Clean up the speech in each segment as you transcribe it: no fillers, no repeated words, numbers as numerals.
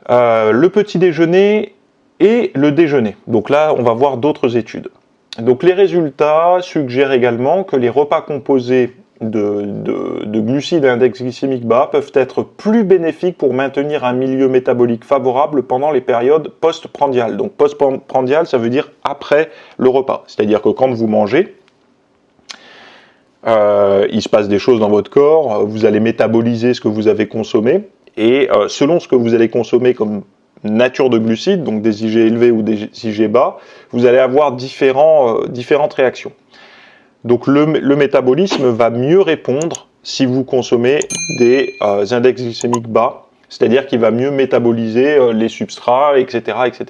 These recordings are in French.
le petit déjeuner et le déjeuner. Donc là, on va voir d'autres études. Donc les résultats suggèrent également que les repas composés de glucides à index glycémique bas peuvent être plus bénéfiques pour maintenir un milieu métabolique favorable pendant les périodes post-prandiales. Donc post-prandial, ça veut dire après le repas. C'est-à-dire que quand vous mangez, il se passe des choses dans votre corps, vous allez métaboliser ce que vous avez consommé, et selon ce que vous allez consommer comme nature de glucides, donc des IG élevés ou des IG bas, vous allez avoir différentes réactions. Donc le métabolisme va mieux répondre si vous consommez des index glycémiques bas, c'est-à-dire qu'il va mieux métaboliser les substrats, etc., etc.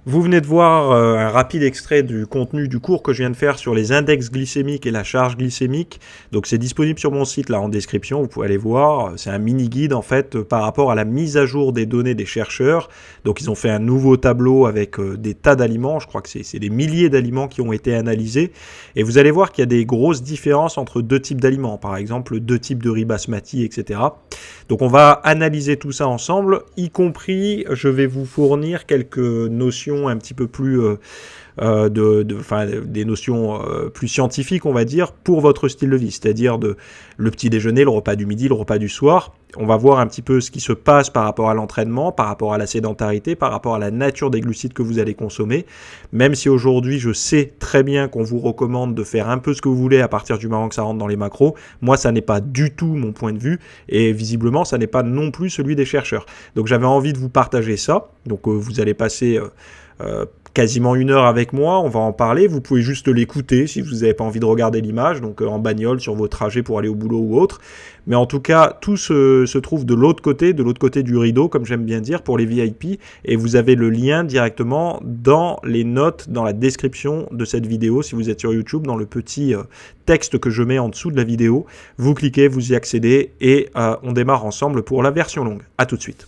Vous venez de voir un rapide extrait du contenu du cours que je viens de faire sur les index glycémiques et la charge glycémique. Donc c'est disponible sur mon site là en description, vous pouvez aller voir. C'est un mini guide en fait par rapport à la mise à jour des données des chercheurs. Donc ils ont fait un nouveau tableau avec des tas d'aliments, je crois que c'est des milliers d'aliments qui ont été analysés. Et vous allez voir qu'il y a des grosses différences entre deux types d'aliments, par exemple deux types de riz basmati, etc. Donc on va analyser tout ça ensemble, y compris je vais vous fournir quelques notions un petit peu plus des notions plus scientifiques, on va dire, pour votre style de vie, c'est-à-dire le petit déjeuner, le repas du midi, le repas du soir. On va voir un petit peu ce qui se passe par rapport à l'entraînement, par rapport à la sédentarité, par rapport à la nature des glucides que vous allez consommer. Même si aujourd'hui, je sais très bien qu'on vous recommande de faire un peu ce que vous voulez à partir du moment que ça rentre dans les macros. Moi, ça n'est pas du tout mon point de vue et visiblement, ça n'est pas non plus celui des chercheurs. Donc, j'avais envie de vous partager ça. Donc, vous allez passer quasiment 1 heure avec moi, on va en parler, vous pouvez juste l'écouter si vous n'avez pas envie de regarder l'image, donc en bagnole, sur vos trajets pour aller au boulot ou autre, mais en tout cas, tout se trouve de l'autre côté du rideau, comme j'aime bien dire, pour les VIP, et vous avez le lien directement dans les notes, dans la description de cette vidéo, si vous êtes sur YouTube, dans le petit texte que je mets en dessous de la vidéo, vous cliquez, vous y accédez, et on démarre ensemble pour la version longue. À tout de suite.